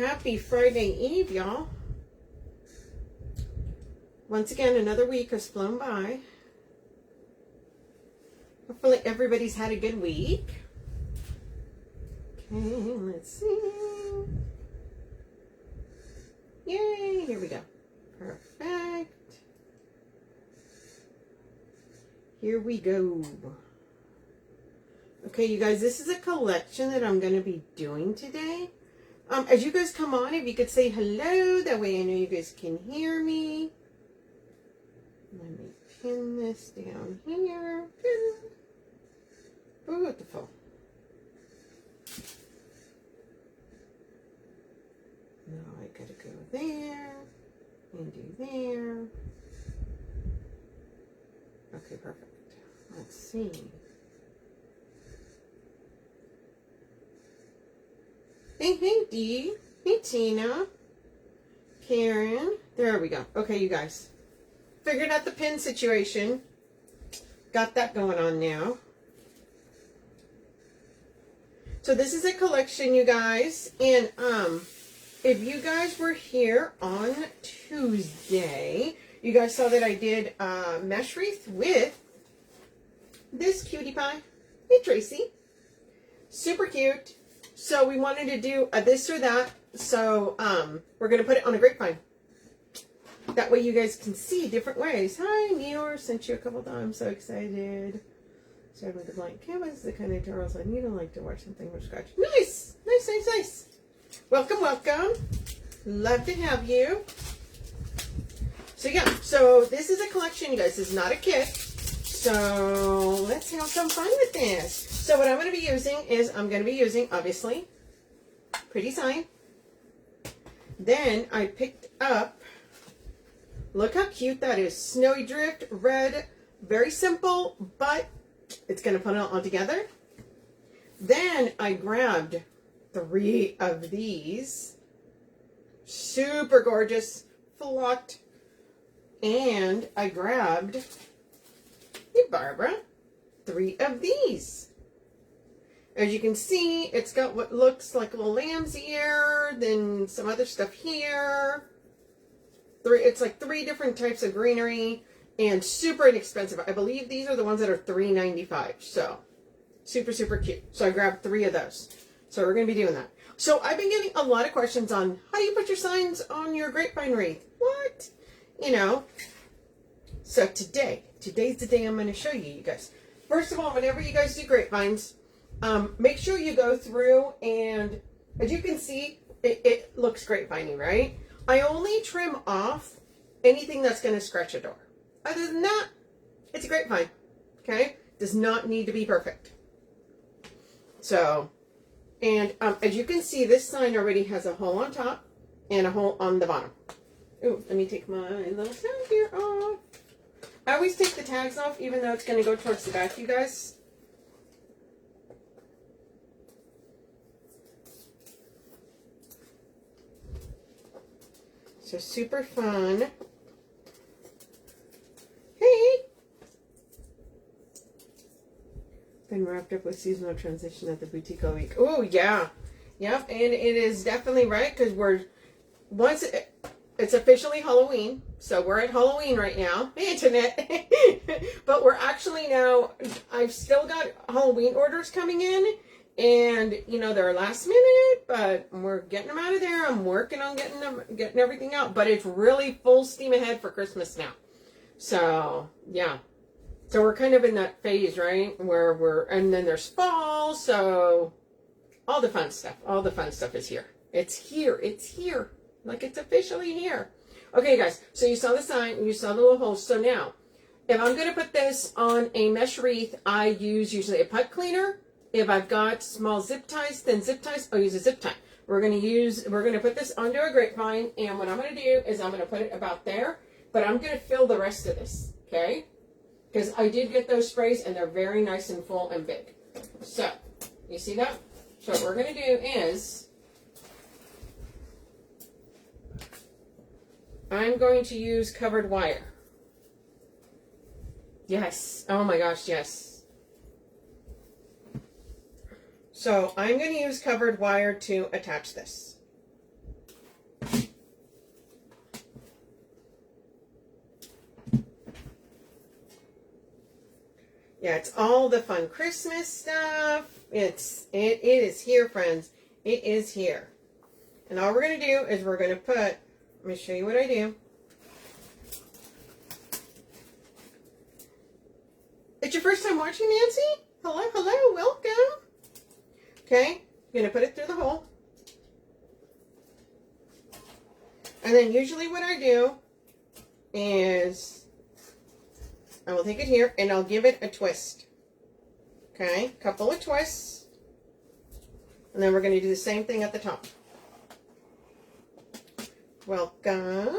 Happy Friday Eve, y'all. Once again, another week has flown by. Hopefully everybody's had a good week. Okay, let's see. Yay, here we go. Perfect. Here we go. Okay, you guys, this is a collection that I'm going to be doing today. As you guys come on, if you could say hello, that way I know you guys can hear me. Let me pin this down here. Beautiful. Now I gotta go there and do there. Okay, perfect. Let's see. Hey, Dee. Hey, Tina. Karen. There we go. Okay, you guys. Figured out the pin situation. Got that going on now. So this is a collection, you guys. And if you guys were here on Tuesday, you guys saw that I did mesh wreath with this cutie pie. Hey, Tracy. Super cute. So we wanted to do a this or that. So we're going to put it on a grapevine. That way you guys can see different ways. Hi, Neor. Sent you a couple times. So excited. Started with the blank canvas. The kind of tutorials I need. I like to watch something from scratch. Nice. Nice, nice, nice. Welcome, welcome. Love to have you. So yeah. So this is a collection, you guys. This is not a kit. So let's have some fun with this. So what I'm going to be using is, obviously, Pretty Sign. Then I picked up, look how cute that is. Snowy Drift, red, very simple, but it's going to put it all together. Then I grabbed 3 of these. Super gorgeous, flocked. And I grabbed, hey Barbara, 3 of these. As you can see, it's got what looks like a little lamb's ear, then some other stuff here. It's like 3 different types of greenery and super inexpensive. I believe these are the ones that are $3.95. So super, super cute. So I grabbed 3 of those. So we're going to be doing that. So I've been getting a lot of questions on how do you put your signs on your grapevine wreath? What? You know. So today's the day I'm going to show you guys. First of all, whenever you guys do grapevines, make sure you go through, and as you can see, it looks grapeviney, right? I only trim off anything that's going to scratch a door. Other than that, it's a grapevine, okay? Does not need to be perfect. So, and as you can see, this sign already has a hole on top and a hole on the bottom. Ooh, let me take my little tag here off. I always take the tags off, even though it's going to go towards the back, you guys. So super fun. Hey! Been wrapped up with seasonal transition at the boutique all week. Oh, yeah. Yep, and it is definitely right, because it's officially Halloween. So we're at Halloween right now. Hey, Internet. But we're actually now, I've still got Halloween orders coming in. And, you know, they're last minute, but we're getting them out of there. I'm working on getting everything out. But it's really full steam ahead for Christmas now. So, yeah. So we're kind of in that phase, right? And then there's fall. So all the fun stuff is here. It's here. Like it's officially here. Okay, guys. So you saw the sign, you saw the little holes. So now, if I'm going to put this on a mesh wreath, I use usually a pipe cleaner. If I've got small zip ties, thin zip ties, I'll use a zip tie. We're going to put this onto a grapevine, and what I'm going to do is I'm going to put it about there, but I'm going to fill the rest of this, okay? Because I did get those sprays, and they're very nice and full and big. So, you see that? So what we're going to do is, I'm going to use covered wire. Yes. Oh my gosh, yes. So I'm going to use covered wire to attach this. Yeah, it's all the fun Christmas stuff. It is here, friends. It is here. And all we're going to do is we're going to put, let me show you what I do. It's your first time watching, Nancy? Hello, hello, welcome. Okay, you're going to put it through the hole. And then usually what I do is I will take it here and I'll give it a twist. Okay, couple of twists. And then we're going to do the same thing at the top. Welcome.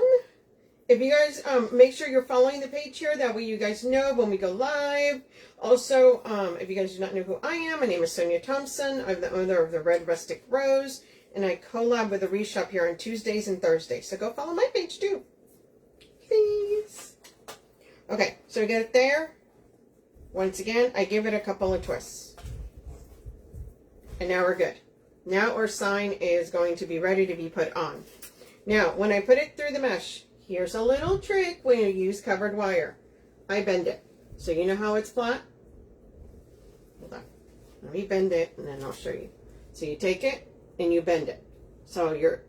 If you guys make sure you're following the page here, that way you guys know when we go live. Also, if you guys do not know who I am, my name is Sonia Thompson. I'm the owner of the Red Rustic Rose, and I collab with the Wreath Shop here on Tuesdays and Thursdays. So go follow my page too, please. Okay, so we get it there. Once again, I give it a couple of twists. And now we're good. Now our sign is going to be ready to be put on. Now, when I put it through the mesh, here's a little trick when you use covered wire. I bend it. So you know how it's flat? Hold on. Let me bend it and then I'll show you. So you take it and you bend it. So you're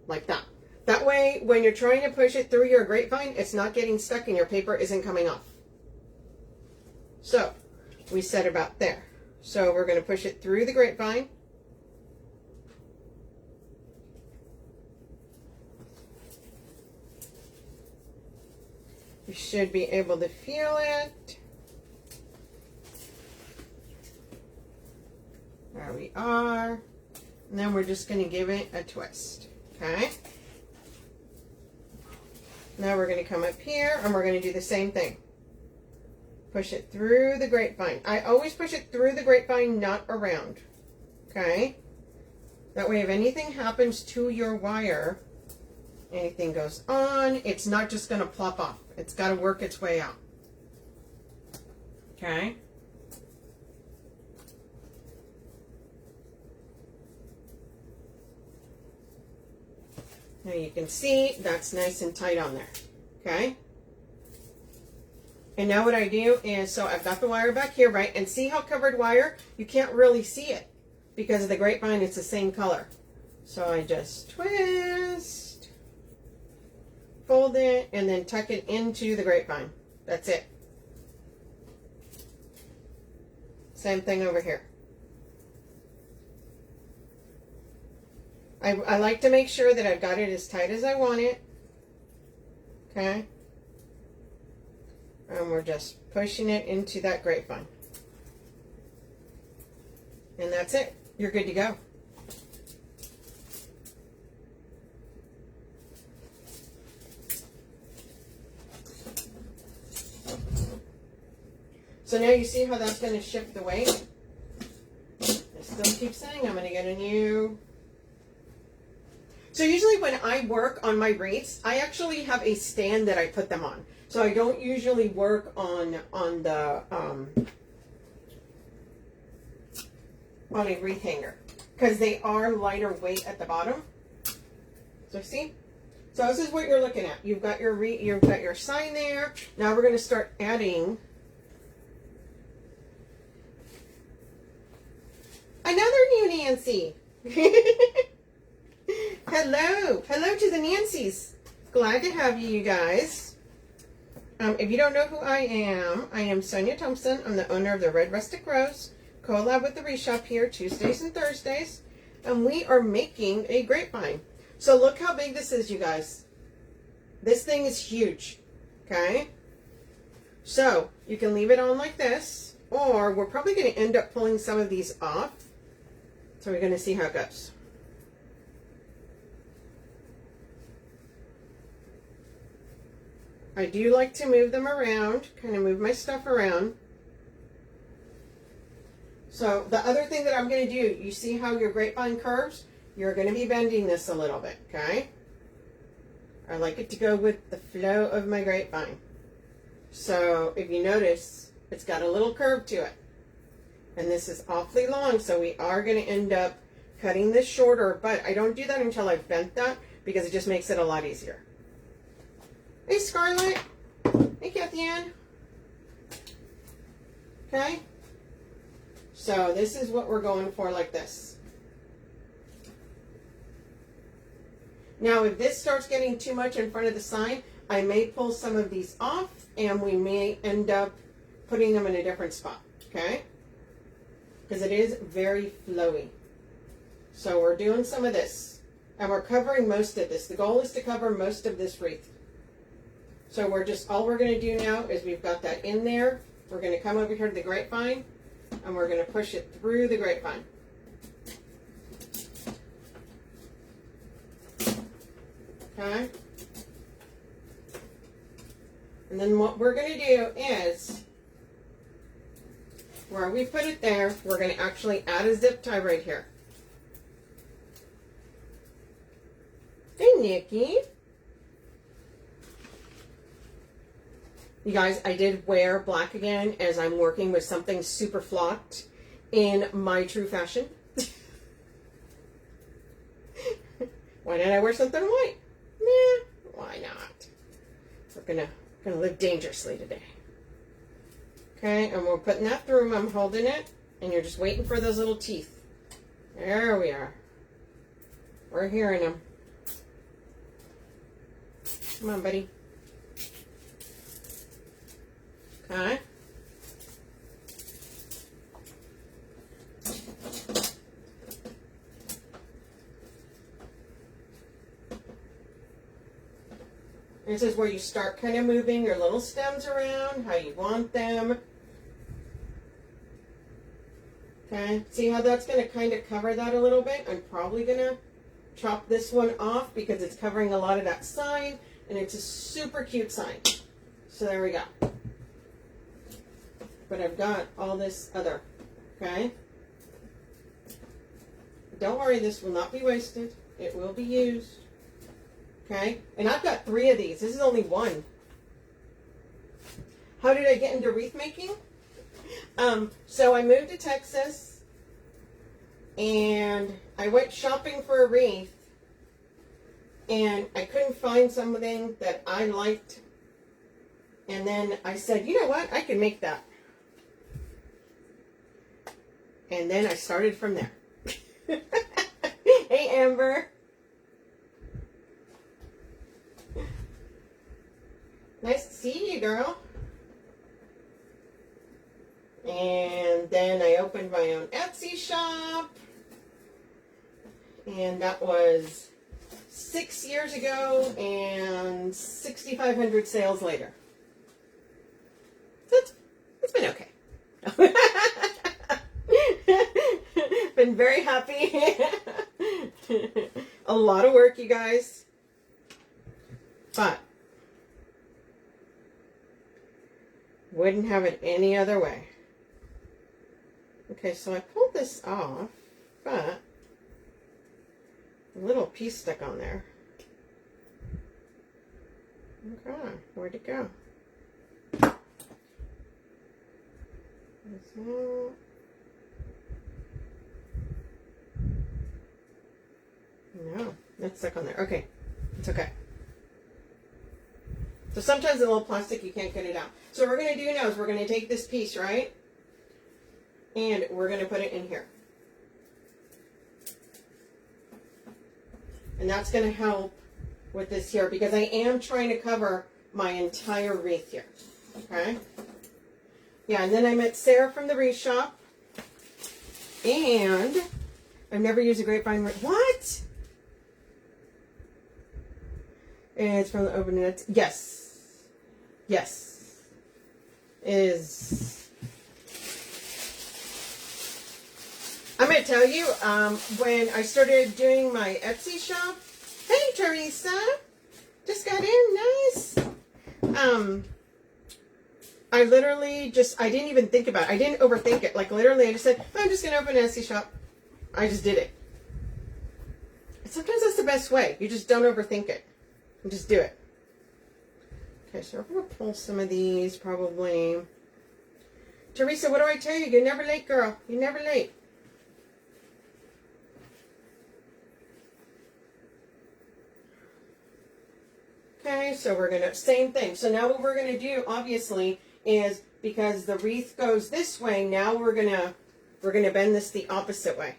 like that. That way, when you're trying to push it through your grapevine, it's not getting stuck and your paper isn't coming off. So we set about there. So we're going to push it through the grapevine. You should be able to feel it. There we are. And then we're just going to give it a twist. Okay. Now we're going to come up here and we're going to do the same thing. Push it through the grapevine. I always push it through the grapevine, not around. Okay. That way if anything happens to your wire, anything goes on, it's not just going to plop off. It's got to work its way out. Okay. Now you can see that's nice and tight on there. Okay. And now what I do is, so I've got the wire back here, right? And see how covered wire, you can't really see it because of the grapevine, it's the same color. So I just twist, fold it, and then tuck it into the grapevine. That's it. Same thing over here. I like to make sure that I've got it as tight as I want it. Okay. And we're just pushing it into that grapevine. And that's it. You're good to go. So now you see how that's going to shift the weight. I still keep saying I'm going to get a new... So usually when I work on my wreaths, I actually have a stand that I put them on. So I don't usually work on a wreath hanger because they are lighter weight at the bottom. So see? So this is what you're looking at. You've got your sign there. Now we're going to start adding another new Nancy. Hello. Hello to the Nancys. Glad to have you guys. If you don't know who I am Sonia Thompson. I'm the owner of the Red Rustic Rose. Collab with the Wreath Shop here Tuesdays and Thursdays. And we are making a grapevine. So look how big this is, you guys. This thing is huge. Okay? So you can leave it on like this. Or we're probably going to end up pulling some of these off. So we're going to see how it goes. I do like to move them around, kind of move my stuff around. So the other thing that I'm going to do, you see how your grapevine curves? You're going to be bending this a little bit, okay? I like it to go with the flow of my grapevine. So if you notice, it's got a little curve to it. And this is awfully long, so we are going to end up cutting this shorter, but I don't do that until I've bent that because it just makes it a lot easier. Hey, Scarlett. Hey, Kathy Ann. Okay? So this is what we're going for, like this. Now, if this starts getting too much in front of the sign, I may pull some of these off, and we may end up putting them in a different spot, okay? Because it is very flowy. So we're doing some of this, and we're covering most of this. The goal is to cover most of this wreath. So we're just, all we're going to do now is we've got that in there. We're going to come over here to the grapevine, and we're going to push it through the grapevine. Okay? And then what we're going to do is, where we put it there, we're going to actually add a zip tie right here. Hey, Nikki. You guys, I did wear black again as I'm working with something super flocked in my true fashion. Why didn't I wear something white? Nah, why not? We're gonna live dangerously today. Okay, and we're putting that through. I'm holding it, and you're just waiting for those little teeth. There we are. We're hearing them. Come on, buddy. Okay. This is where you start kind of moving your little stems around how you want them. Okay, see how that's going to kind of cover that a little bit? I'm probably going to chop this one off because it's covering a lot of that sign, and it's a super cute sign. So there we go. But I've got all this other, okay? Don't worry, this will not be wasted. It will be used. Okay? And I've got 3 of these. This is only one. How did I get into wreath making? So I moved to Texas, and I went shopping for a wreath, and I couldn't find something that I liked. And then I said, you know what? I can make that. And then I started from there. Hey, Amber. Nice to see you, girl. And then I opened my own Etsy shop. And that was 6 years ago and 6,500 sales later. So it's been okay. Been very happy. A lot of work, you guys. But wouldn't have it any other way. Okay, so I pulled this off, but a little piece stuck on there. Okay, where'd it go? No, that's stuck on there. Okay, it's okay. So sometimes the little plastic, you can't get it out. So what we're going to do now is we're going to take this piece, right? And we're going to put it in here. And that's going to help with this here because I am trying to cover my entire wreath here. Okay? Yeah, and then I met Sarah from the Wreath Shop. And I've never used a grapevine. What? It's from the open net. Yes. Yes. Is. I'm going to tell you, when I started doing my Etsy shop. Hey, Teresa. Just got in. Nice. I literally just, I didn't even think about it. I didn't overthink it. Like, literally, I just said, I'm just going to open an Etsy shop. I just did it. Sometimes that's the best way. You just don't overthink it. You just do it. Okay, so we're going to pull some of these, probably. Teresa, what do I tell you? You're never late, girl. You're never late. Okay, so we're going to, same thing. So now what we're going to do, obviously, is because the wreath goes this way. Now we're gonna bend this the opposite way.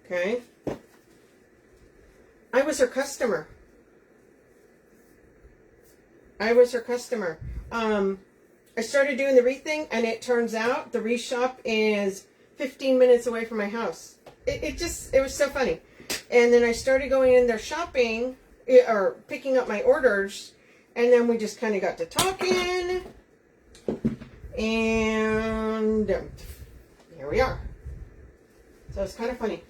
Okay. I was her customer. I started doing the wreath thing, and it turns out the Wreath Shop is 15 minutes away from my house. It was so funny. And then I started going in there shopping, or picking up my orders, and then we just kind of got to talking, and here we are. So it's kind of funny.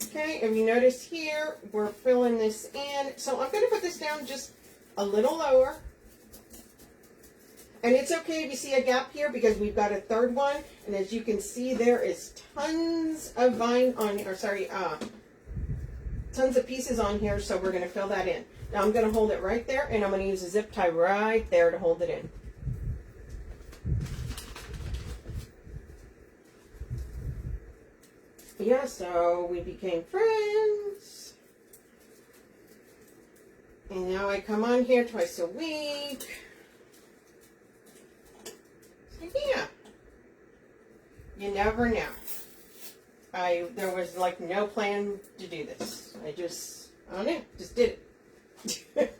Okay, if you notice here, we're filling this in. So I'm going to put this down just a little lower. And it's okay if you see a gap here because we've got a third one. And as you can see, there is tons of vine on, or sorry, tons of pieces on here. So we're going to fill that in. Now I'm going to hold it right there, and I'm going to use a zip tie right there to hold it in. Yeah, so we became friends. And now I come on here twice a week. So yeah. You never know. There was like no plan to do this. I don't know, just did it.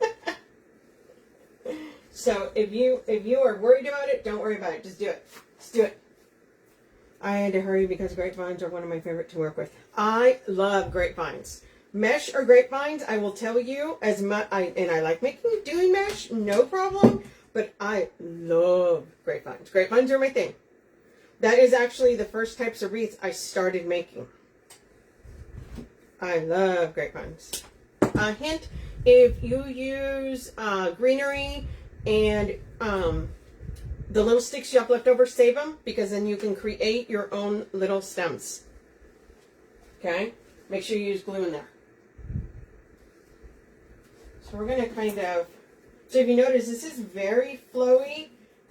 So if you are worried about it, don't worry about it. Just do it. Just do it. I had to hurry because grapevines are one of my favorite to work with. I love grapevines. Mesh or grapevines, I will tell you, as much, and I like doing mesh, no problem, but I love grapevines. Grapevines are my thing. That is actually the first types of wreaths I started making. I love grapevines. A hint, if you use greenery and the little sticks you have left over, save them, because then you can create your own little stems. Okay? Make sure you use glue in there. So we're going to kind of, so if you notice, this is very flowy,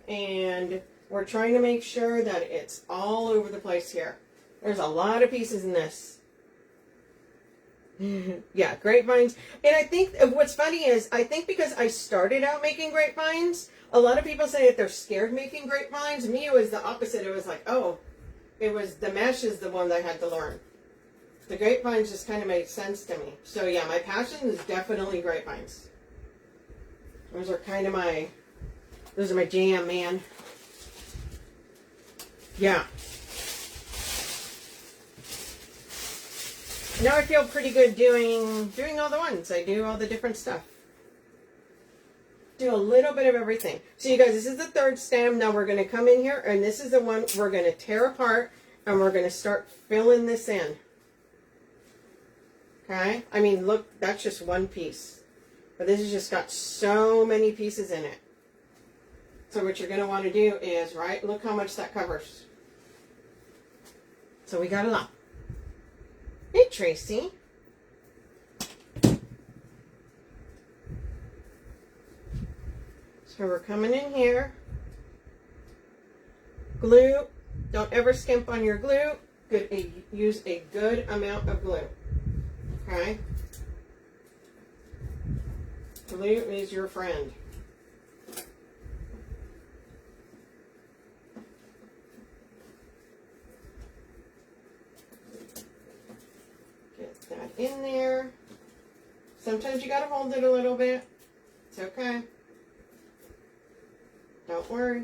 and we're trying to make sure that it's all over the place here. There's a lot of pieces in this. Yeah, grapevines. And I think what's funny is, I think because I started out making grapevines, a lot of people say that they're scared making grapevines. Me, it was the opposite. It was like, oh, it was the mesh is the one that I had to learn. The grapevines just kind of made sense to me. So yeah, my passion is definitely grapevines. Those are kind of those are my jam, man. Yeah. Now I feel pretty good doing all the ones. I do all the different stuff. Do a little bit of everything. So you guys, this is the third stem. Now we're going to come in here, and this is the one we're going to tear apart, and we're going to start filling this in. Okay? I mean, look, that's just one piece. But this has just got so many pieces in it. So what you're going to want to do is, right, look how much that covers. So we got a lot. Hey, Tracy. So we're coming in here. Glue. Don't ever skimp on your glue. Use a good amount of glue. Okay? Glue is your friend. Get that in there. Sometimes you gotta hold it a little bit. It's okay. Don't worry.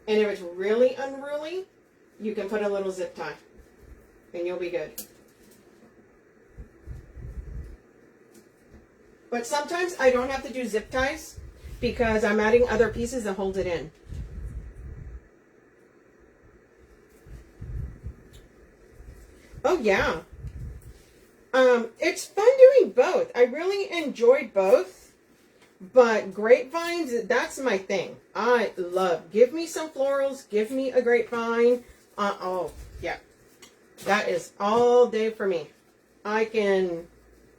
And if it's really unruly, you can put a little zip tie. And you'll be good. But sometimes I don't have to do zip ties because I'm adding other pieces that hold it in. Oh yeah. It's fun doing both. I really enjoyed both. But grapevines, that's my thing. I love. Give me some florals. Give me a grapevine. Oh, yeah. That is all day for me. I can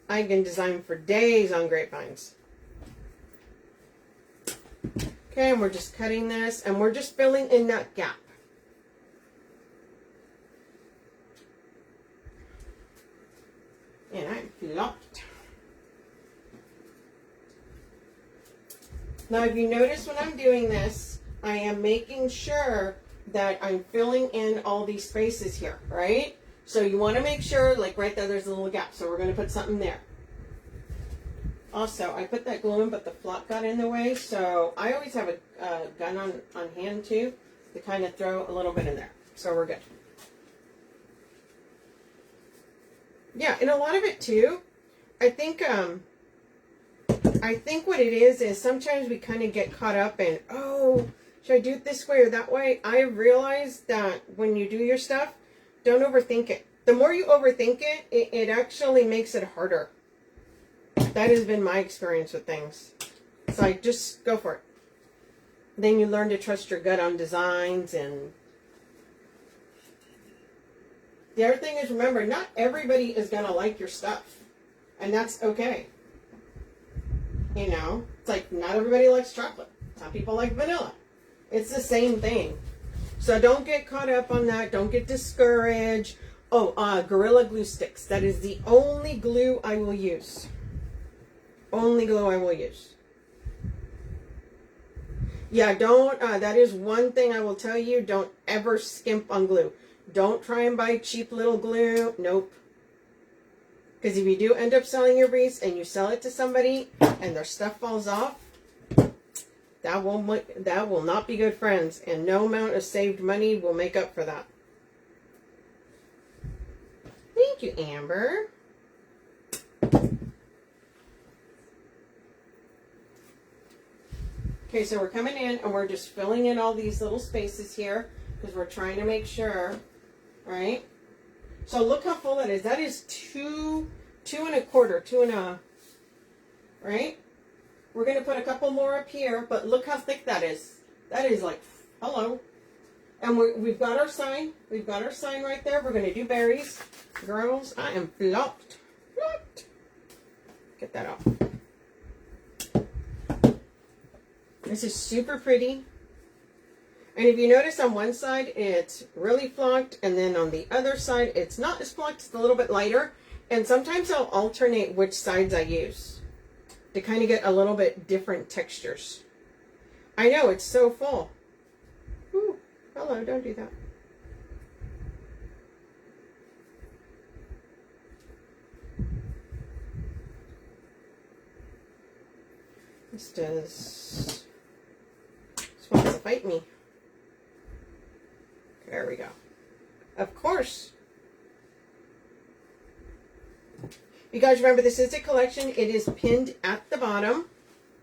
design for days on grapevines. Okay, and we're just cutting this, and we're just filling in that gap. And I'm flopped. Now, if you notice when I'm doing this, I am making sure that I'm filling in all these spaces here, right? So you want to make sure, like right there, there's a little gap. So we're going to put something there. Also, I put that glue in, but the flock got in the way. So I always have a gun on hand too to kind of throw a little bit in there. So we're good. Yeah, and a lot of it too, I think what it is sometimes we kind of get caught up in, oh, should I do it this way or that way? I realized that when you do your stuff, don't overthink it. The more you overthink it, it actually makes it harder. That has been my experience with things. It's like, just go for it. Then you learn to trust your gut on designs. And the other thing is, remember, not everybody is going to like your stuff. And that's okay. You know, it's like not everybody likes chocolate. Some people like vanilla. It's the same thing. So don't get caught up on that. Don't get discouraged. Oh, Gorilla Glue sticks. That is the only glue I will use. Only glue I will use. Yeah, don't, that is one thing I will tell you. Don't ever skimp on glue. Don't try and buy cheap little glue. Nope. Because if you do end up selling your wreaths and you sell it to somebody and their stuff falls off, that will not be good, friends. And no amount of saved money will make up for that. Thank you, Amber. Okay, so we're coming in and we're just filling in all these little spaces here because we're trying to make sure, right? So look how full that is. That is two and a quarter, right? We're going to put a couple more up here, but look how thick that is. That is like, hello. And we've got our sign. We've got our sign right there. We're going to do berries. Girls, I am flopped. Flopped. Get that off. This is super pretty. And if you notice on one side, it's really flocked. And then on the other side, it's not as flocked. It's a little bit lighter. And sometimes I'll alternate which sides I use to kind of get a little bit different textures. I know, it's so full. Ooh, hello, don't do that. This wants to fight me. There we go. Of course. You guys remember, this is a collection. It is pinned at the bottom.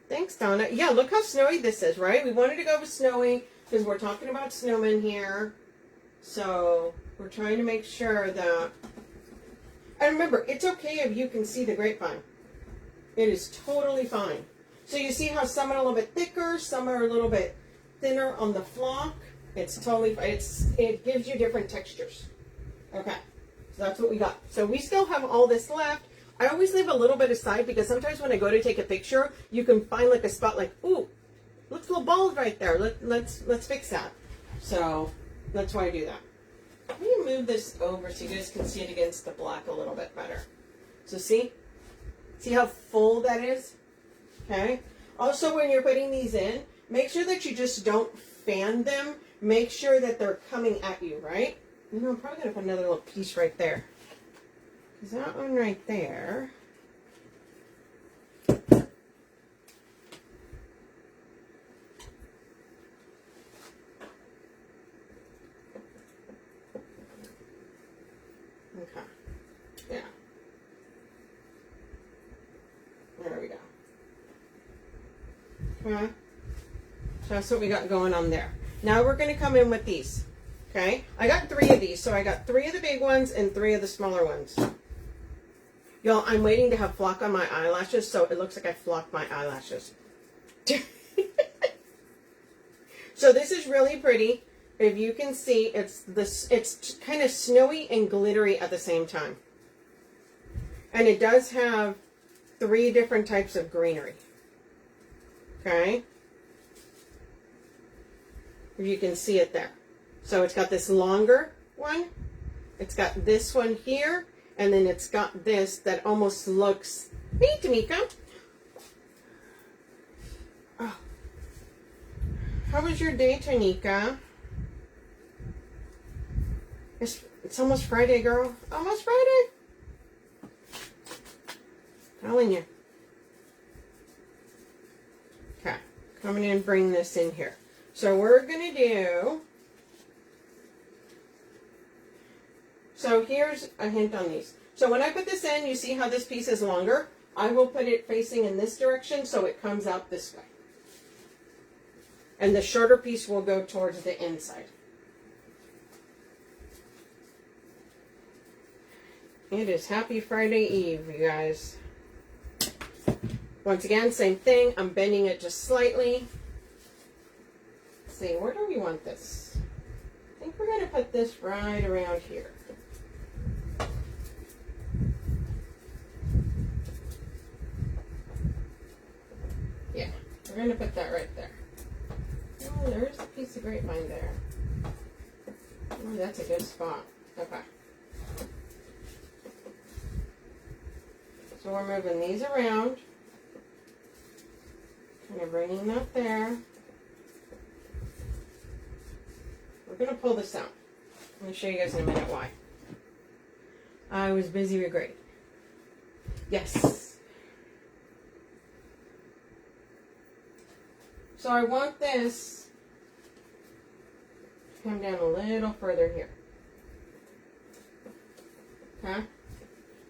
Thanks, Donna. Yeah, look how snowy this is, right? We wanted to go with snowy because we're talking about snowmen here. So we're trying to make sure that... And remember, it's okay if you can see the grapevine. It is totally fine. So you see how some are a little bit thicker, some are a little bit thinner on the flock. It's totally fine. It gives you different textures. Okay, so that's what we got. So we still have all this left. I always leave a little bit aside because sometimes when I go to take a picture, you can find like a spot like, ooh, looks a little bald right there. Let's fix that. So that's why I do that. Let me move this over so you guys can see it against the black a little bit better. So see how full that is? Okay. Also, when you're putting these in, make sure that you just don't fan them. Make sure that they're coming at you, right? You know, I'm probably going to put another little piece right there. Because that one right there. Okay. Yeah. There we go. Okay. So that's what we got going on there. Now we're going to come in with these. Okay. I got 3 of these. So I got 3 of the big ones and 3 of the smaller ones. Y'all, I'm waiting to have flock on my eyelashes, so it looks like I flocked my eyelashes. So this is really pretty. If you can see, it's kind of snowy and glittery at the same time. And it does have 3 different types of greenery. Okay? If you can see it there. So it's got this longer one. It's got this one here. And then it's got this that almost looks... Hey, Tamika. Oh, How was your day, Tanika? It's almost Friday, girl. Almost Friday. Telling you. Okay. Coming in and bring this in here. So we're going to do... So here's a hint on these. So when I put this in, you see how this piece is longer? I will put it facing in this direction so it comes out this way. And the shorter piece will go towards the inside. It is Happy Friday Eve, you guys. Once again, same thing. I'm bending it just slightly. Let's see, where do we want this? I think we're going to put this right around here. Yeah, we're going to put that right there. Oh, there's a piece of grapevine there. Oh, that's a good spot. Okay. So we're moving these around. Kind of bringing that there. We're going to pull this out. I'm going to show you guys in a minute why. I was busy with grade. Yes. So I want this to come down a little further here. Okay.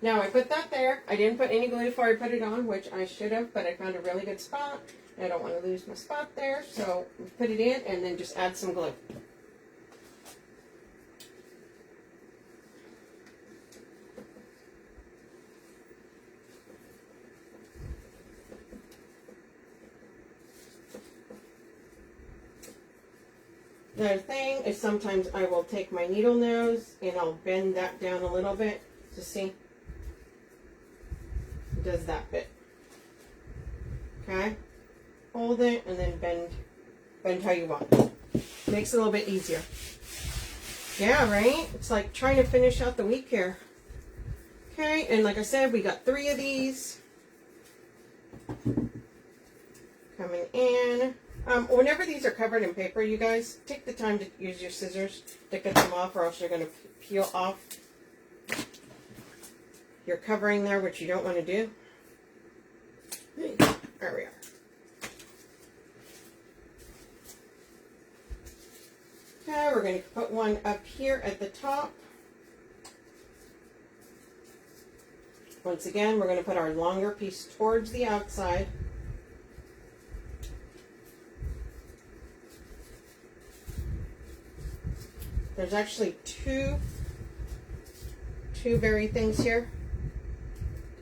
Now I put that there. I didn't put any glue before I put it on, which I should have, but I found a really good spot. I don't want to lose my spot there, so put it in and then just add some glue. The other thing is sometimes I will take my needle nose and I'll bend that down a little bit to see. It does that bit. Okay? Hold it and then bend how you want. Makes it a little bit easier. Yeah, right? It's like trying to finish out the week here. Okay, and like I said, we got 3 of these. Coming in. Whenever these are covered in paper, you guys, take the time to use your scissors to cut them off, or else you're going to peel off your covering there, which you don't want to do. There we are. Okay, we're going to put one up here at the top. Once again, we're going to put our longer piece towards the outside. There's actually two berry things here.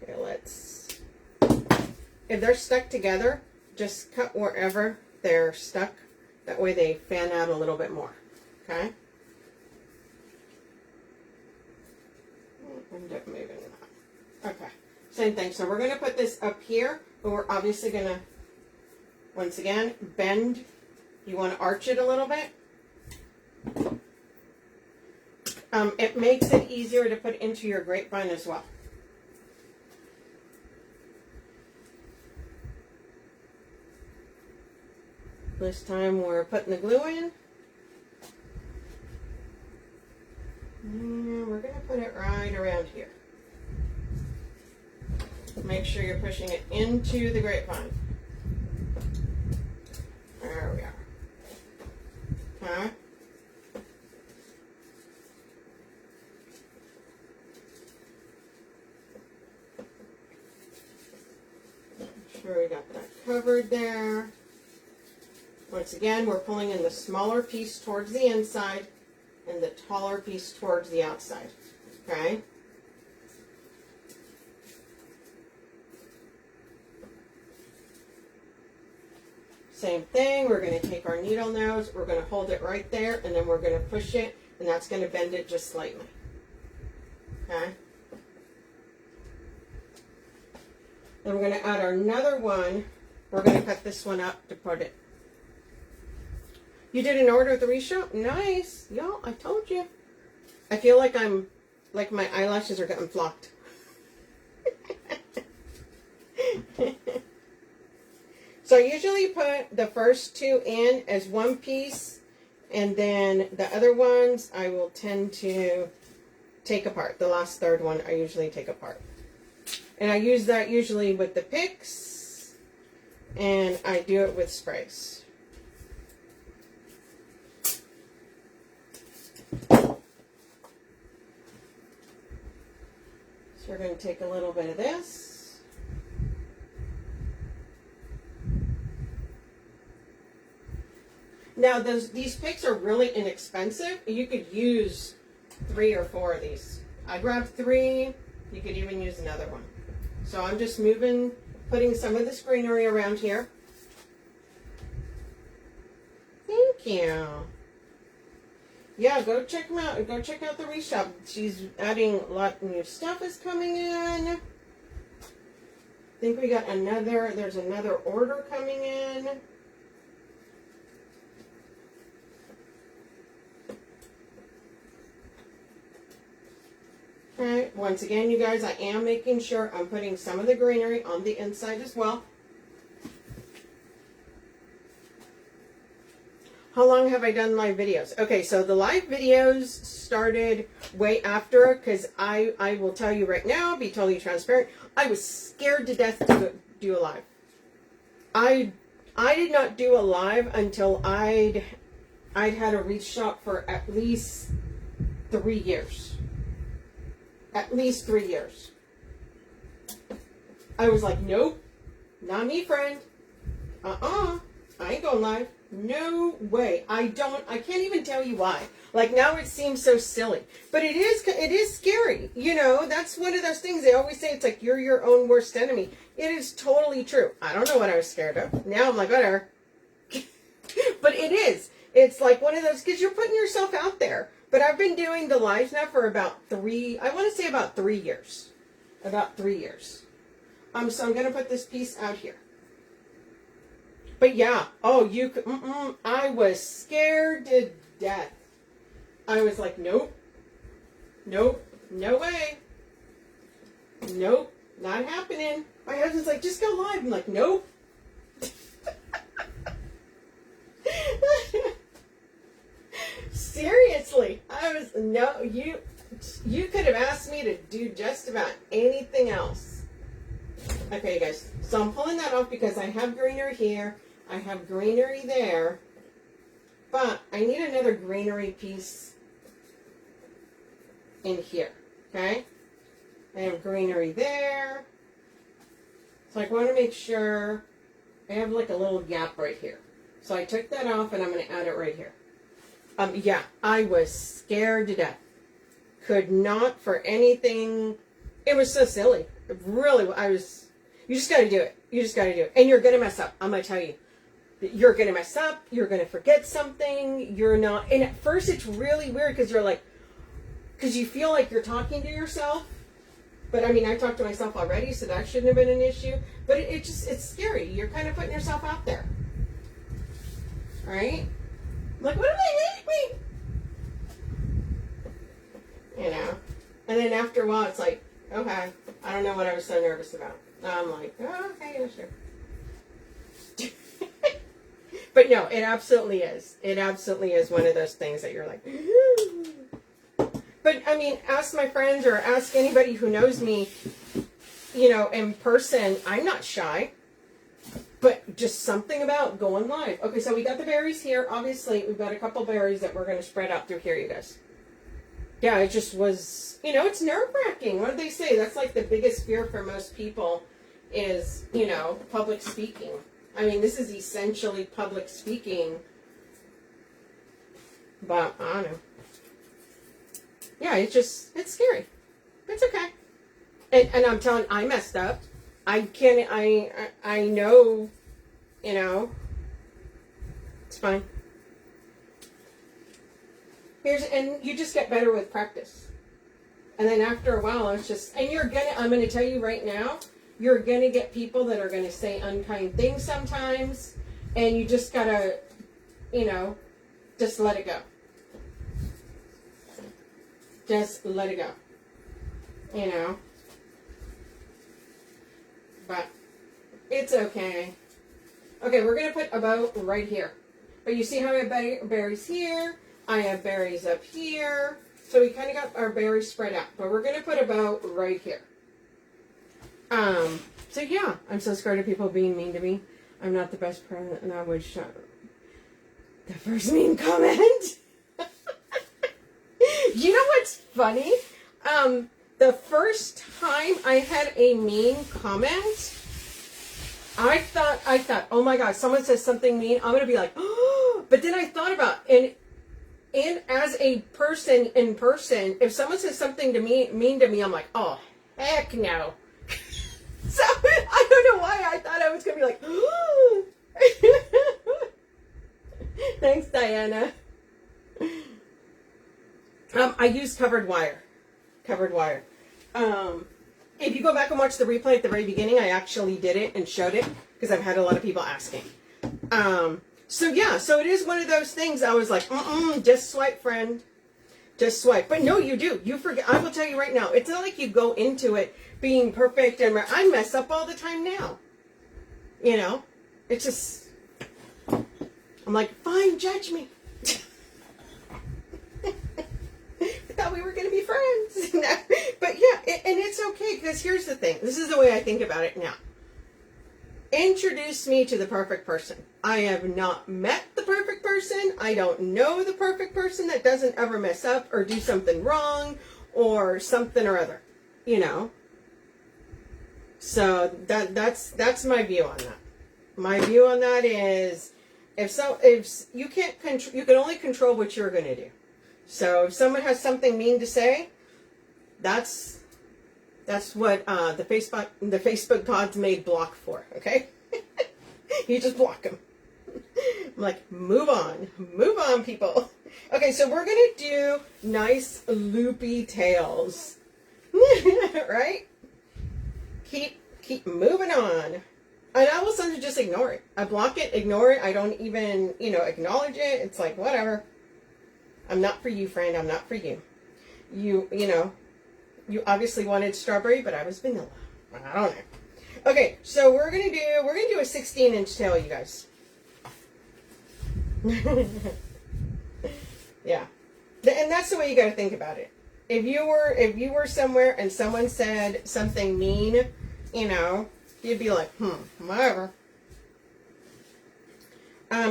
Okay, let's, if they're stuck together, just cut wherever they're stuck. That way they fan out a little bit more. Okay? End up moving that. Okay. Same thing. So we're going to put this up here, but we're obviously going to, once again, bend. You want to arch it a little bit. It makes it easier to put into your grapevine as well. This time we're putting the glue in. And we're going to put it right around here. Make sure you're pushing it into the grapevine. There we are. Okay. Sure we got that covered there. Once again, we're pulling in the smaller piece towards the inside and the taller piece towards the outside. Okay? Same thing, we're going to take our needle nose, we're going to hold it right there, and then we're going to push it, and that's going to bend it just slightly. Okay? Then we're going to add another one. We're going to cut this one up to put it. You did an order at the Wreath Shop? Nice. Y'all, I told you. I feel like like my eyelashes are getting flocked. So I usually put the first two in as one piece, and then the other ones I will tend to take apart. The last third one I usually take apart. And I use that usually with the picks, and I do it with sprays. So we're going to take a little bit of this. Now, these picks are really inexpensive. You could use 3 or 4 of these. I grabbed 3. You could even use another one. So I'm just putting some of this greenery around here. Thank you. Yeah, go check them out. Go check out the Wreath Shop. She's adding a lot of new stuff is coming in. I think we got there's another order coming in. Okay, once again, you guys, I am making sure I'm putting some of the greenery on the inside as well. How long have I done live videos? Okay, so the live videos started way after, because I will tell you right now, be totally transparent, I was scared to death to do a live. I did not do a live until I'd had a Wreath Shop for at least 3 years. At least 3 years. I was like, nope, not me, friend. I ain't going live. No way. I can't even tell you why. Like, now it seems so silly. But it is scary. You know, that's one of those things they always say, it's like you're your own worst enemy. It is totally true. I don't know what I was scared of. Now I'm like, whatever. But it is. It's like one of those, because you're putting yourself out there. But I've been doing the lives now for about 3 years. About 3 years. So I'm going to put this piece out here. But yeah, I was scared to death. I was like, nope, no way. Nope, not happening. My husband's like, just go live. I'm like, nope. Seriously, you could have asked me to do just about anything else. Okay, you guys, so I'm pulling that off because I have greenery here, I have greenery there, but I need another greenery piece in here, okay? I have greenery there, so I want to make sure I have like a little gap right here. So I took that off and I'm going to add it right here. Yeah, I was scared to death. Could not for anything. It was so silly. Really, you just got to do it. You just got to do it. And you're going to mess up. I'm going to tell you. You're going to mess up. You're going to forget something. You're not. And at first it's really weird because you're like, because you feel like you're talking to yourself. But I mean, I talked to myself already, so that shouldn't have been an issue. But it's scary. You're kind of putting yourself out there. All right? Like, what am I doing? You know? And then after a while, it's like, okay, I don't know what I was so nervous about. I'm like, oh, okay, yeah, sure. But no, it absolutely is. It absolutely is one of those things that you're like, But, I mean, ask my friends or ask anybody who knows me, you know, in person. I'm not shy. But just something about going live. Okay, so we got the berries here. Obviously, we've got a couple berries that we're going to spread out through here, you guys. Yeah, it just was, you know, it's nerve-wracking. What do they say? That's like the biggest fear for most people is, you know, public speaking. I mean, this is essentially public speaking. But, I don't know. Yeah, it's scary. It's okay. And I'm telling, I messed up. I know, you know, it's fine. And you just get better with practice. And then after a while, it's just, and I'm going to tell you right now, you're going to get people that are going to say unkind things sometimes, and you just got to, you know, just let it go. Just let it go. You know? But it's okay. Okay, we're going to put about right here. But you see how I have berries here? I have berries up here. So we kind of got our berries spread out. But we're going to put about right here. So yeah, I'm so scared of people being mean to me. I'm not the best parent, and I would shut the first mean comment. You know what's funny? The first time I had a mean comment, I thought, oh my God, someone says something mean, I'm gonna be like, oh. But then I thought about, and as a person in person, if someone says something to me mean to me, I'm like, oh heck no. So I don't know why I thought I was gonna be like, oh. Thanks, Diana. I use covered wire. If you go back and watch the replay at the very beginning, I actually did it and showed it because I've had a lot of people asking. So yeah, so it is one of those things. I was like, just swipe, friend, just swipe. But no, you do. You forget. I will tell you right now. It's not like you go into it being perfect, and I mess up all the time now. You know, it's just. I'm like, fine, judge me. I thought we were going to be friends. But yeah, and it's okay, because here's the thing. This is the way I think about it now. Introduce me to the perfect person. I have not met the perfect person. I don't know the perfect person that doesn't ever mess up or do something wrong or something or other, you know. So that's my view on that. My view on that is if you you can only control what you're going to do. So if someone has something mean to say, that's what the Facebook gods made block for. Okay, you just block them. I'm like, move on, people. Okay, so we're gonna do nice loopy tails, right? Keep moving on. And I will sometimes just ignore it. I block it, ignore it. I don't even, acknowledge it. It's like, whatever. I'm not for you, friend. I'm not for you. You obviously wanted strawberry, but I was vanilla. I don't know. Okay, so we're gonna do a 16-inch tail, you guys. Yeah, and that's the way you got to think about it. If you were somewhere and someone said something mean, you'd be like, whatever.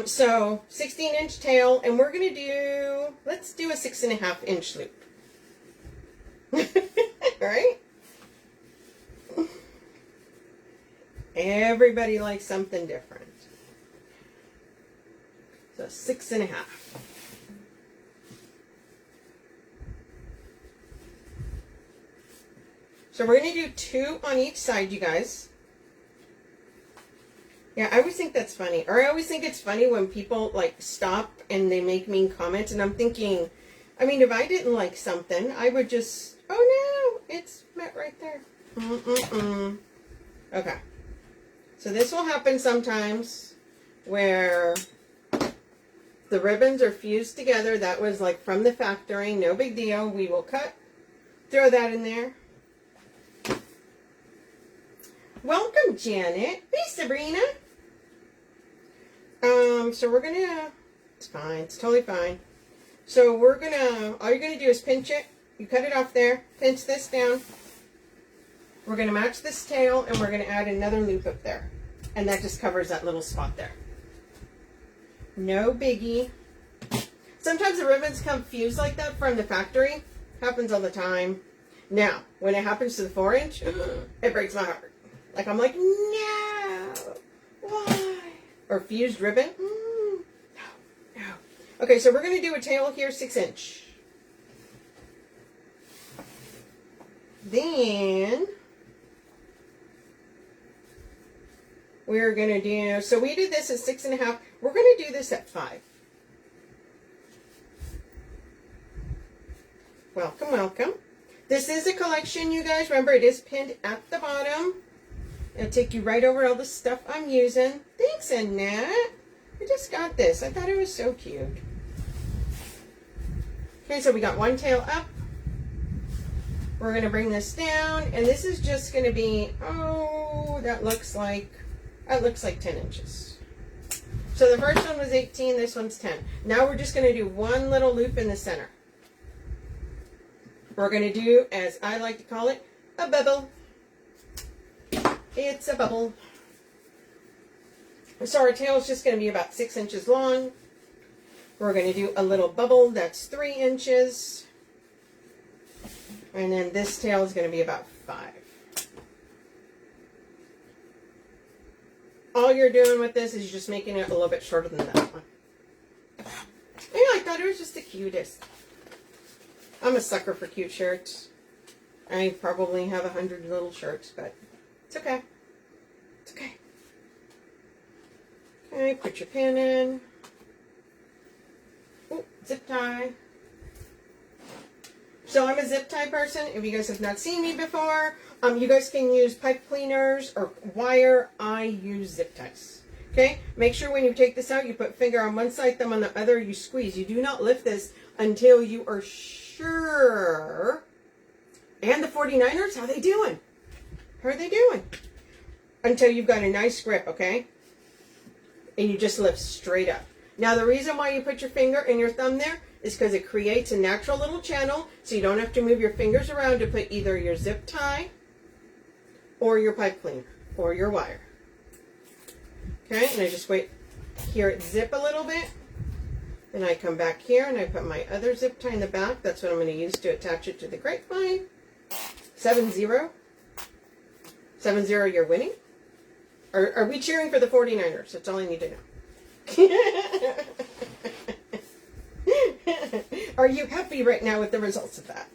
So 16-inch tail, and we're gonna let's do a 6.5-inch loop. Right? Everybody likes something different. So 6.5. So we're going to do 2 on each side, you guys. Yeah, I always think that's funny. Or I always think it's funny when people, stop and they make mean comments. And I'm thinking, if I didn't like something, I would just, oh, no, it's met right there. Okay. So this will happen sometimes where the ribbons are fused together. That was, from the factory. No big deal. We will cut. Throw that in there. Welcome, Janet. Hey, Sabrina. So we're gonna, it's fine, it's totally fine. So all you're gonna do is pinch it. You cut it off there, pinch this down. We're gonna match this tail, and we're gonna add another loop up there. And that just covers that little spot there. No biggie. Sometimes the ribbons come fused like that from the factory. Happens all the time. Now, when it happens to the 4-inch, it breaks my heart. I'm like, no, why? Or fused ribbon? No. Okay, so we're going to do a tail here, 6-inch. Then, we're going to do, so we did this at 6.5. We're going to do this at 5. Welcome, welcome. This is a collection, you guys. Remember, it is pinned at the bottom. It'll take you right over all the stuff I'm using. Thanks, Annette. I just got this. I thought it was so cute. Okay, so we got one tail up. We're going to bring this down, and this is just going to be, that looks like 10 inches. So the first one was 18, this one's 10. Now we're just going to do one little loop in the center. We're going to do, as I like to call it, a bubble. It's a bubble. So our tail is just going to be about 6 inches long. We're going to do a little bubble that's 3 inches. And then this tail is going to be about 5. All you're doing with this is you're just making it a little bit shorter than that one. And I thought it was just the cutest. I'm a sucker for cute shirts. I probably have 100 little shirts, but it's okay. It's okay. Okay, put your pin in. Oh, zip tie. So I'm a zip tie person. If you guys have not seen me before, you guys can use pipe cleaners or wire. I use zip ties. Okay? Make sure when you take this out, you put finger on one side, thumb on the other, you squeeze. You do not lift this until you are sure. And the 49ers, how they doing? How are they doing? Until you've got a nice grip, okay? And you just lift straight up. Now, the reason why you put your finger and your thumb there is because it creates a natural little channel, so you don't have to move your fingers around to put either your zip tie or your pipe cleaner or your wire. Okay, and I just wait, hear it zip a little bit. Then I come back here and I put my other zip tie in the back. That's what I'm going to use to attach it to the grapevine. 7-0. 7-0, you're winning. Are we cheering for the 49ers? That's all I need to know. Are you happy right now with the results of that?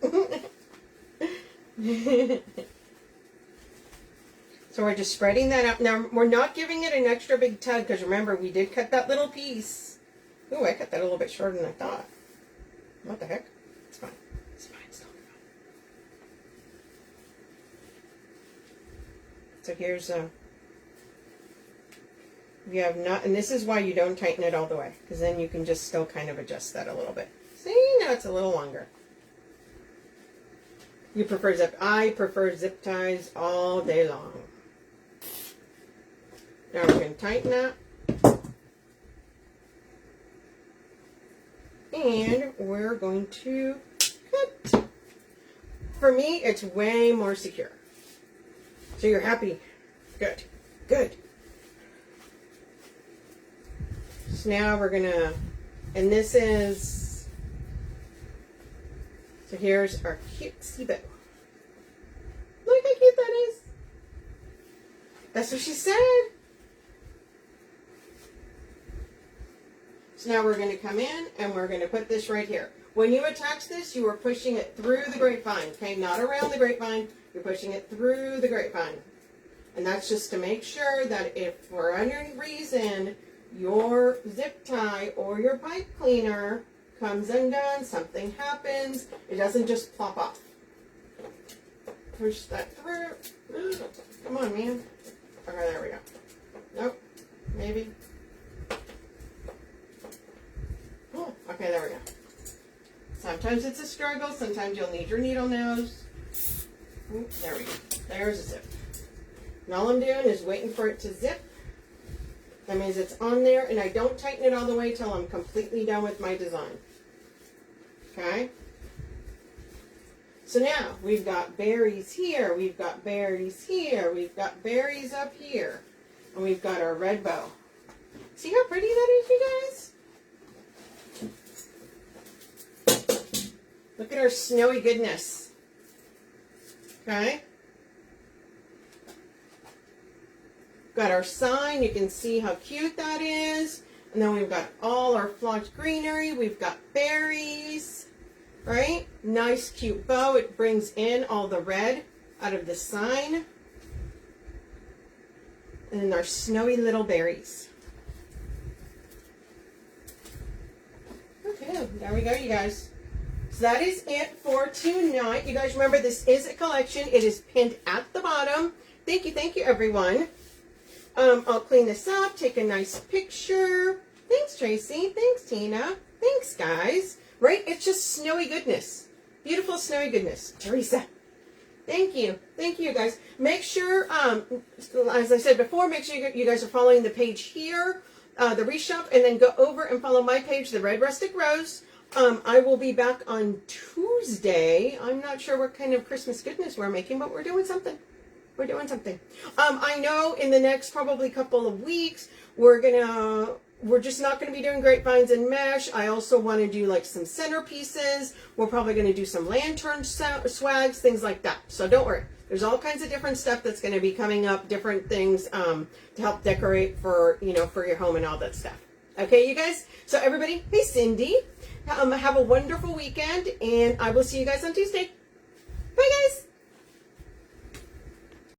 So we're just spreading that out. Now, we're not giving it an extra big tug because remember, we did cut that little piece. Ooh, I cut that a little bit shorter than I thought. What the heck? It's fine. It's fine. It's totally fine. So here's you have not, and this is why you don't tighten it all the way, because then you can just still kind of adjust that a little bit. See, now it's a little longer. You prefer zip? I prefer zip ties all day long. Now we're going to tighten that. And we're going to cut. For me, it's way more secure. So you're happy. Good. Good. So now we're going to, and this is, so here's our cutesy bow. Look how cute that is. That's what she said. So now we're going to come in and we're going to put this right here. When you attach this, you are pushing it through the grapevine, okay? Not around the grapevine. You're pushing it through the grapevine. And that's just to make sure that if for any reason your zip tie or your pipe cleaner comes undone, something happens, it doesn't just plop off. Push that through. Come on, man. Okay, there we go. Nope. Maybe. Oh, okay, there we go. Sometimes it's a struggle. Sometimes you'll need your needle nose. Ooh, there we go. There's a zip. And all I'm doing is waiting for it to zip. That means it's on there, and I don't tighten it all the way till I'm completely done with my design. Okay? So now, we've got berries here, we've got berries here, we've got berries up here, and we've got our red bow. See how pretty that is, you guys? Look at our snowy goodness. Okay? Got our sign. You can see how cute that is. And then we've got all our flocked greenery. We've got berries, right? Nice, cute bow. It brings in all the red out of the sign. And then our snowy little berries. Okay, there we go, you guys. So that is it for tonight. You guys remember, this is a collection. It is pinned at the bottom. Thank you, everyone. I'll clean this up, take a nice picture. Thanks, Tracy. Thanks, Tina. Thanks, guys. Right? It's just snowy goodness. Beautiful snowy goodness. Teresa. Thank you. Thank you, guys. Make sure, as I said before, make sure you guys are following the page here. the Wreath Shop, and then go over and follow my page, The Red Rustic Rose. I will be back on Tuesday. I'm not sure what kind of Christmas goodness we're making, but we're doing something. We're doing something. I know in the next probably couple of weeks, we're just not going to be doing grapevines and mesh. I also want to do like some centerpieces. We're probably going to do some lantern swags, things like that. So don't worry. There's all kinds of different stuff that's going to be coming up, different things to help decorate for, for your home and all that stuff. Okay, you guys? So everybody, hey Cindy, have a wonderful weekend, and I will see you guys on Tuesday. Bye, guys.